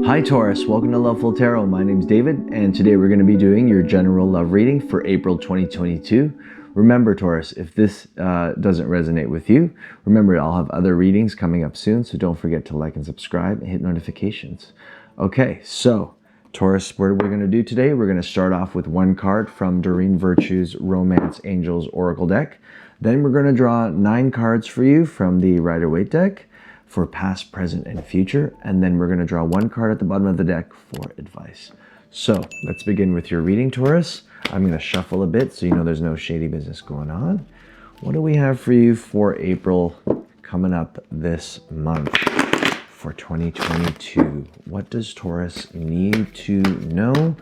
Hi Taurus, welcome to Loveful Tarot. My name's David, and today we're going to be doing your general love reading for April 2022. Remember Taurus, if this doesn't resonate with you, remember I'll have other readings coming up soon, so don't forget to like and subscribe and hit notifications. Okay, so Taurus, what are we going to do today? We're going to start off with one card from Doreen Virtue's Romance Angels Oracle deck. Then we're going to draw 9 cards for you from the Rider-Waite deck for past, present, and future. And then we're going to draw 1 card at the bottom of the deck for advice. So let's begin with your reading, Taurus. I'm going to shuffle a bit so you know there's no shady business going on. What do we have for you for April coming up this month for 2022? What does Taurus need to know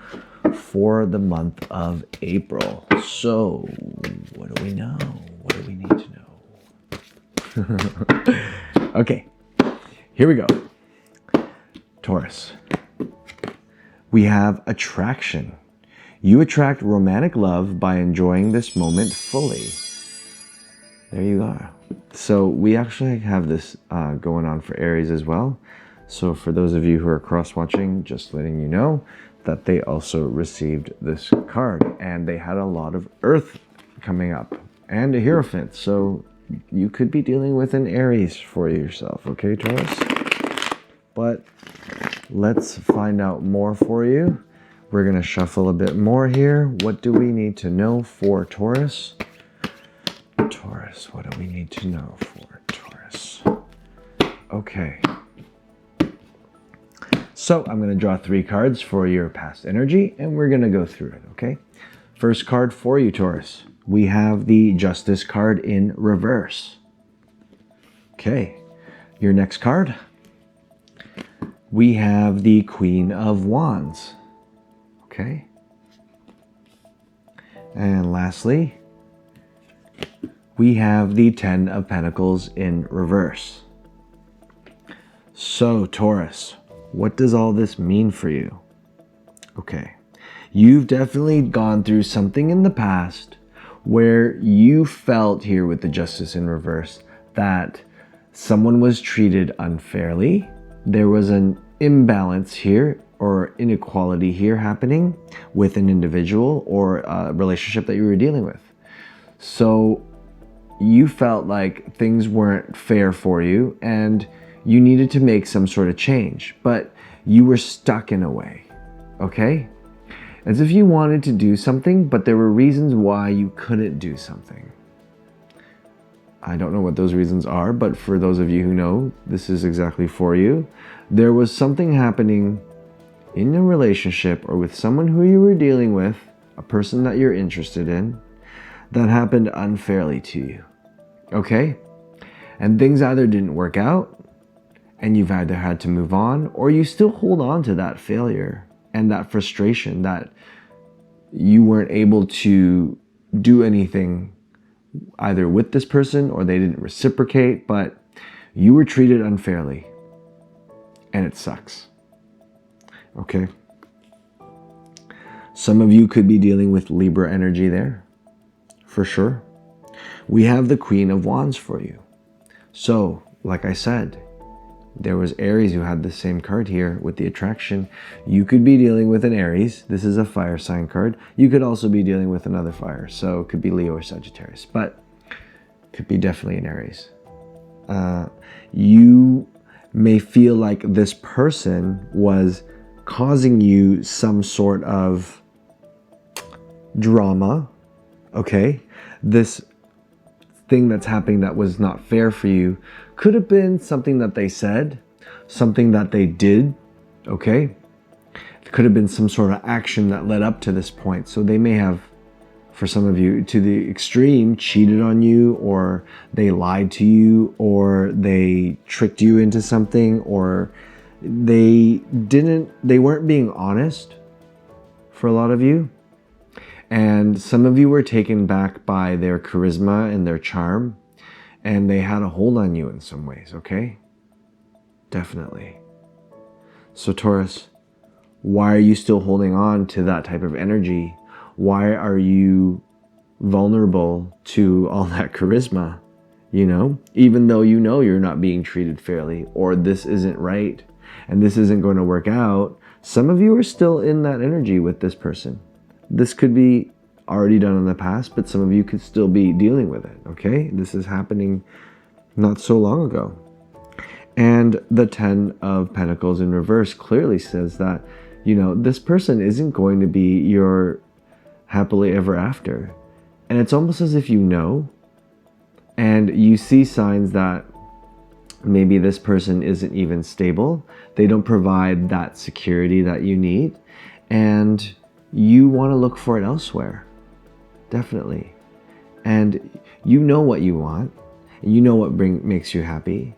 for the month of April? So what do we know? What do we need to know? Okay. Here we go. Taurus. We have attraction. You attract romantic love by enjoying this moment fully. There you are. So we actually have this going on for Aries as well. So for those of you who are cross-watching, just letting you know that they also received this card. And they had a lot of Earth coming up and a Hierophant. So you could be dealing with an Aries for yourself, okay, Taurus? But let's find out more for you. We're going to shuffle a bit more here. What do we need to know for Taurus? Taurus, what do we need to know for Taurus? Okay. So I'm going to draw 3 cards for your past energy, and we're going to go through it, okay? First card for you, Taurus. We have the Justice card in reverse. Okay. Your next card. We have the Queen of Wands. Okay. And lastly, we have the 10 of Pentacles in reverse. So, Taurus, what does all this mean for you? Okay. You've definitely gone through something in the past where you felt here with the Justice in reverse that someone was treated unfairly. There was an imbalance here or inequality here happening with an individual or a relationship that you were dealing with. So you felt like things weren't fair for you and you needed to make some sort of change, but you were stuck in a way, okay? As if you wanted to do something, but there were reasons why you couldn't do something. I don't know what those reasons are, but for those of you who know, this is exactly for you. There was something happening in a relationship or with someone who you were dealing with, a person that you're interested in, that happened unfairly to you. Okay? And things either didn't work out, and you've either had to move on, or you still hold on to that failure and that frustration that you weren't able to do anything either with this person or they didn't reciprocate, but you were treated unfairly and it sucks. Okay. Some of you could be dealing with Libra energy there for sure. We have the Queen of Wands for you. So, like I said, there was Aries who had the same card here with the attraction. You could be dealing with an Aries. This is a fire sign card. You could also be dealing with another fire. So it could be Leo or Sagittarius, but could be definitely an Aries. You may feel like this person was causing you some sort of drama, okay? This thing that's happening that was not fair for you could have been something that they said, something that they did, okay? It could have been some sort of action that led up to this point. So they may have, for some of you, to the extreme, cheated on you, or they lied to you, or they tricked you into something, or they weren't being honest for a lot of you. And some of you were taken back by their charisma and their charm, and they had a hold on you in some ways, okay? Definitely. So Taurus, why are you still holding on to that type of energy? Why are you vulnerable to all that charisma? You know, even though you know you're not being treated fairly, or this isn't right, and this isn't going to work out, some of you are still in that energy with this person. This could be already done in the past, but some of you could still be dealing with it, okay? This is happening not so long ago. And the 10 of Pentacles in reverse clearly says that, you know, this person isn't going to be your happily ever after. And it's almost as if you know, and you see signs that maybe this person isn't even stable. They don't provide that security that you need, and you want to look for it elsewhere. Definitely. And you know what you want, and you know what makes you happy,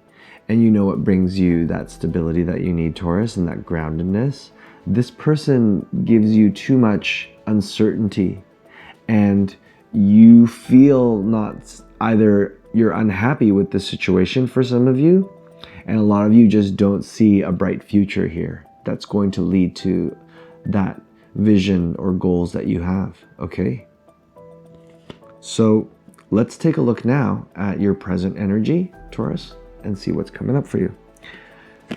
and you know what brings you that stability that you need, Taurus, and that groundedness. This person gives you too much uncertainty, and you feel not either you're unhappy with the situation for some of you, and a lot of you just don't see a bright future here that's going to lead to that vision or goals that you have, okay? So let's take a look now at your present energy, Taurus, and see what's coming up for you.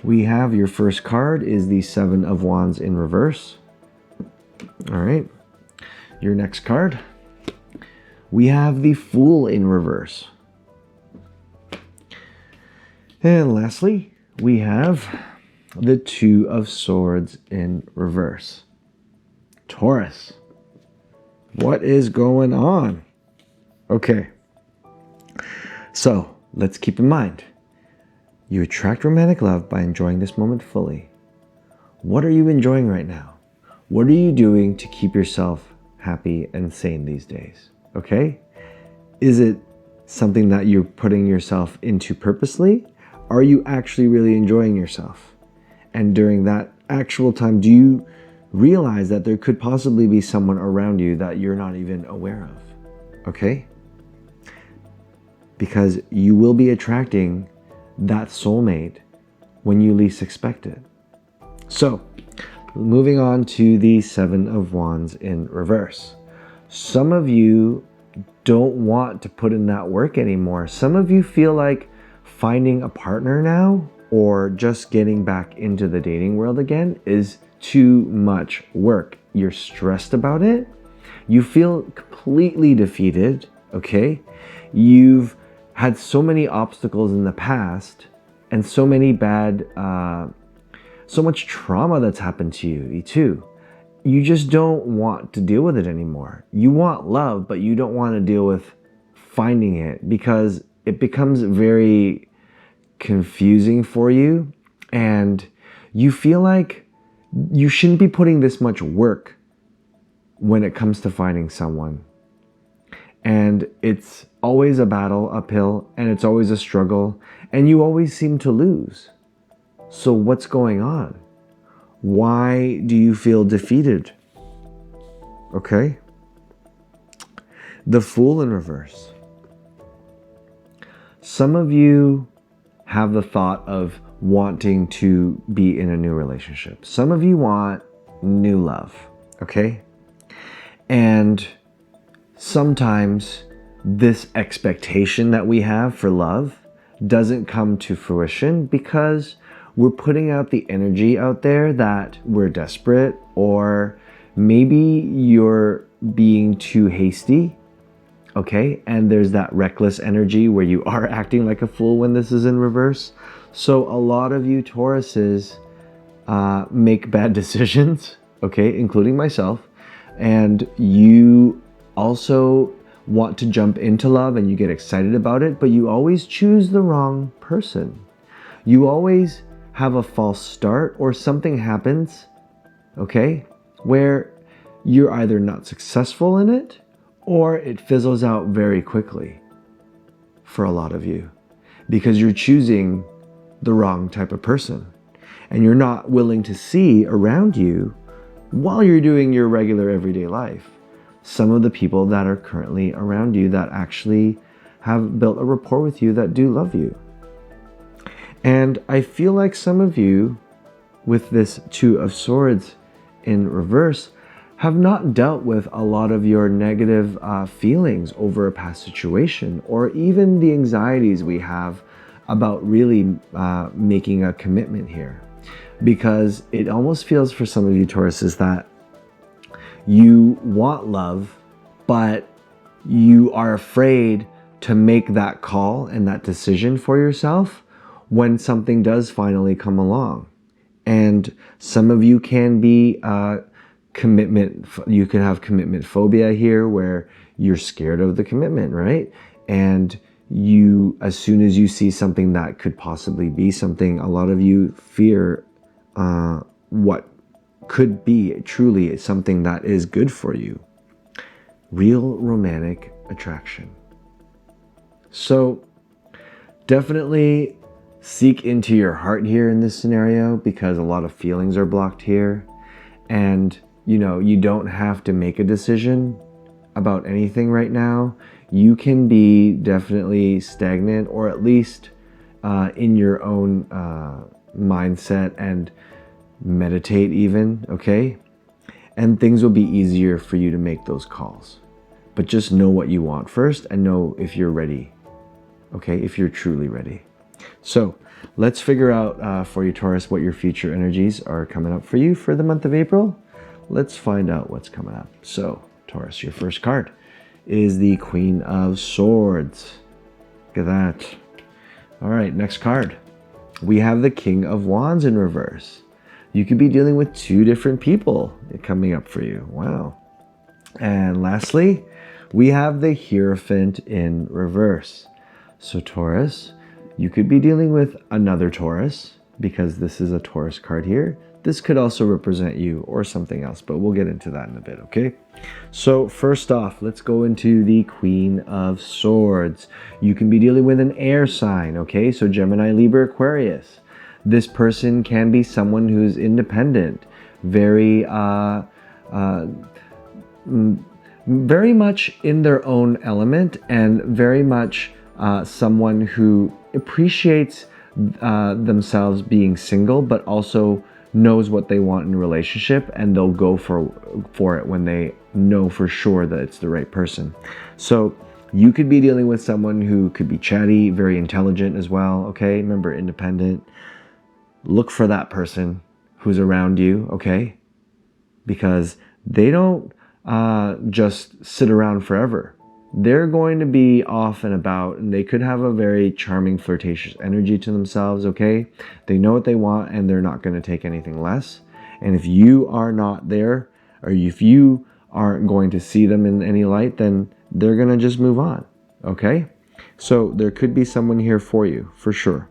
We have your first card is the 7 of Wands in reverse. All right. Your next card, we have the Fool in reverse. And lastly, we have the 2 of Swords in reverse. Taurus, what is going on? Okay, so let's keep in mind, you attract romantic love by enjoying this moment fully. What are you enjoying right now? What are you doing to keep yourself happy and sane these days? Okay? Is it something that you're putting yourself into purposely? Are you actually really enjoying yourself? And during that actual time, do you realize that there could possibly be someone around you that you're not even aware of? Okay? Because you will be attracting that soulmate when you least expect it. So, moving on to the 7 of Wands in reverse. Some of you don't want to put in that work anymore. Some of you feel like finding a partner now or just getting back into the dating world again is too much work. You're stressed about it. You feel completely defeated, okay? You've had so many obstacles in the past and so many bad, so much trauma that's happened to you too. You just don't want to deal with it anymore. You want love, but you don't want to deal with finding it because it becomes very confusing for you, and you feel like you shouldn't be putting this much work when it comes to finding someone. And it's always a battle uphill, and it's always a struggle, and you always seem to lose. So what's going on? Why do you feel defeated? Okay. The Fool in reverse. Some of you have the thought of wanting to be in a new relationship. Some of you want new love, okay? And sometimes this expectation that we have for love doesn't come to fruition because we're putting out the energy out there that we're desperate, or maybe you're being too hasty, okay? And there's that reckless energy where you are acting like a fool when this is in reverse. So a lot of you Tauruses make bad decisions, okay, including myself, and you also want to jump into love and you get excited about it, but you always choose the wrong person. You always have a false start, or something happens, okay, where you're either not successful in it or it fizzles out very quickly for a lot of you because you're choosing the wrong type of person and you're not willing to see around you while you're doing your regular everyday life some of the people that are currently around you that actually have built a rapport with you, that do love you. And I feel like some of you with this 2 of Swords in reverse have not dealt with a lot of your negative feelings over a past situation, or even the anxieties we have about really making a commitment here. Because it almost feels for some of you Tauruses that you want love, but you are afraid to make that call and that decision for yourself when something does finally come along. And some of you can be commitment, you can have commitment phobia here, where you're scared of the commitment, right? And you, as soon as you see something that could possibly be something, a lot of you fear what could be truly something that is good for you. Real romantic attraction. So definitely seek into your heart here in this scenario, because a lot of feelings are blocked here. And you don't have to make a decision about anything right now. You can be definitely stagnant, or at least in your own mindset, and meditate even, okay? And things will be easier for you to make those calls. But just know what you want first, and know if you're ready, okay? If you're truly ready. So let's figure out for you, Taurus, what your future energies are coming up for you for the month of April. Let's find out what's coming up. So Taurus, your first card is the Queen of Swords. Look at that. All right, next card. We have the King of Wands in reverse. You could be dealing with two different people coming up for you. Wow. And lastly, we have the Hierophant in reverse. So Taurus, you could be dealing with another Taurus, because this is a Taurus card here. This could also represent you or something else, but we'll get into that in a bit, okay? So first off, let's go into the Queen of Swords. You can be dealing with an air sign, okay? So Gemini, Libra, Aquarius. This person can be someone who's independent, very much in their own element, and very much someone who appreciates themselves being single, but also knows what they want in a relationship, and they'll go for it when they know for sure that it's the right person. So you could be dealing with someone who could be chatty, very intelligent as well, okay? Remember, independent. Look for that person who's around you, okay? Because they don't just sit around forever. They're going to be off and about, and they could have a very charming, flirtatious energy to themselves, okay? They know what they want, and they're not going to take anything less. And if you are not there, or if you aren't going to see them in any light, then they're going to just move on, okay? So there could be someone here for you, for sure.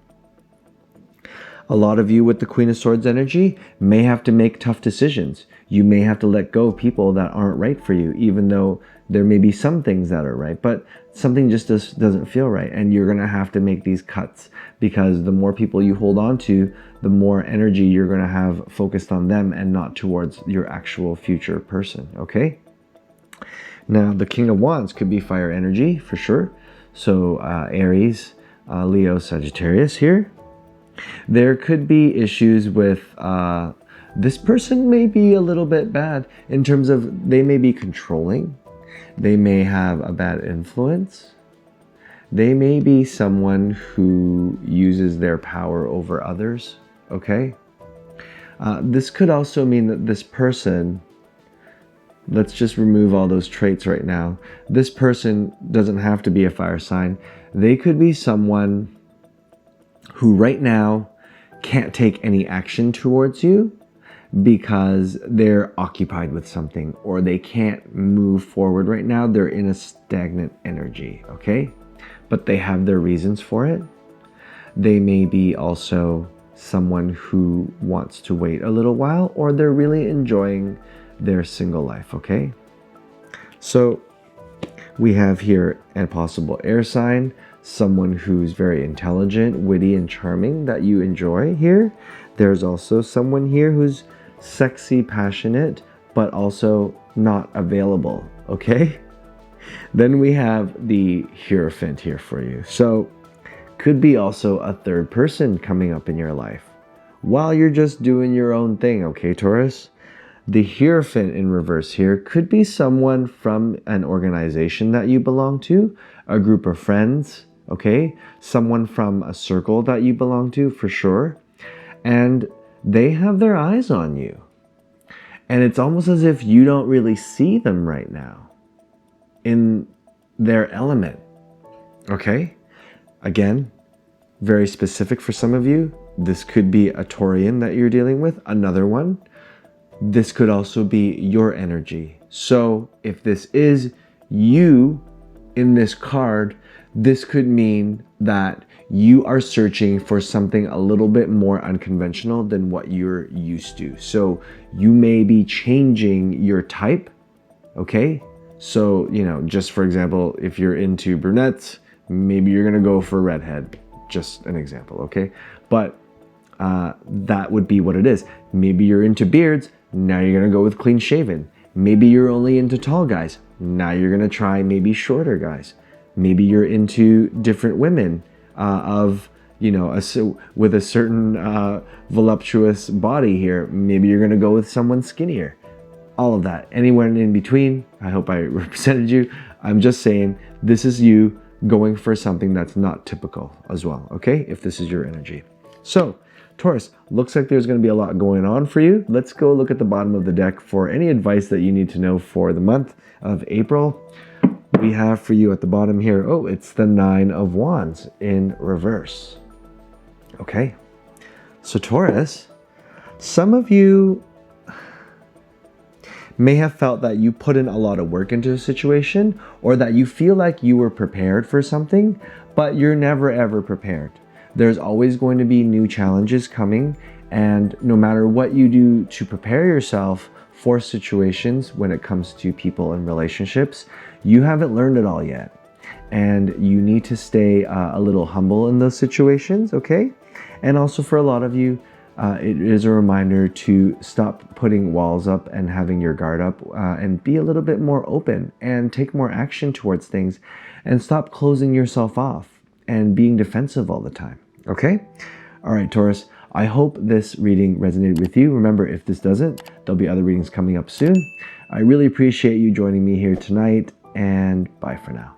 A lot of you with the Queen of Swords energy may have to make tough decisions. You may have to let go of people that aren't right for you, even though there may be some things that are right, but something just doesn't feel right. And you're going to have to make these cuts, because the more people you hold on to, the more energy you're going to have focused on them and not towards your actual future person, okay? Now, the King of Wands could be fire energy for sure. So Aries, Leo, Sagittarius here. There could be issues with this person may be a little bit bad in terms of they may be controlling. They may have a bad influence. They may be someone who uses their power over others, okay? This could also mean that this person, let's just remove all those traits right now. This person doesn't have to be a fire sign. They could be someone who right now can't take any action towards you because they're occupied with something, or they can't move forward right now. They're in a stagnant energy, okay? But they have their reasons for it. They may be also someone who wants to wait a little while, or they're really enjoying their single life, okay? So we have here a possible air sign, someone who's very intelligent, witty, and charming that you enjoy here. There's also someone here who's sexy, passionate, but also not available, okay? Then we have the Hierophant here for you. So could be also a third person coming up in your life while you're just doing your own thing, okay, Taurus? The Hierophant in reverse here could be someone from an organization that you belong to, a group of friends, okay? Someone from a circle that you belong to, for sure. And they have their eyes on you. And it's almost as if you don't really see them right now in their element. Okay? Again, very specific for some of you. This could be a Taurian that you're dealing with, another one. This could also be your energy. So if this is you in this card, this could mean that you are searching for something a little bit more unconventional than what you're used to. So you may be changing your type, okay? So, just for example, if you're into brunettes, maybe you're gonna go for redhead. Just an example, okay? But that would be what it is. Maybe you're into beards, now you're gonna go with clean shaven. Maybe you're only into tall guys, now you're gonna try maybe shorter guys. Maybe you're into different women with a certain voluptuous body here. Maybe you're gonna go with someone skinnier. All of that, anywhere in between. I hope I represented you. I'm just saying this is you going for something that's not typical as well, okay? If this is your energy. So, Taurus, looks like there's going to be a lot going on for you. Let's go look at the bottom of the deck for any advice that you need to know for the month of April. We have for you at the bottom here, it's the 9 of Wands in reverse. Okay, so Taurus, some of you may have felt that you put in a lot of work into a situation, or that you feel like you were prepared for something, but you're never ever prepared. There's always going to be new challenges coming, and no matter what you do to prepare yourself for situations when it comes to people and relationships, you haven't learned it all yet. And you need to stay a little humble in those situations, okay? And also for a lot of you, it is a reminder to stop putting walls up and having your guard up, and be a little bit more open and take more action towards things, and stop closing yourself off and being defensive all the time, okay? All right, Taurus, I hope this reading resonated with you. Remember, if this doesn't, there'll be other readings coming up soon. I really appreciate you joining me here tonight, and bye for now.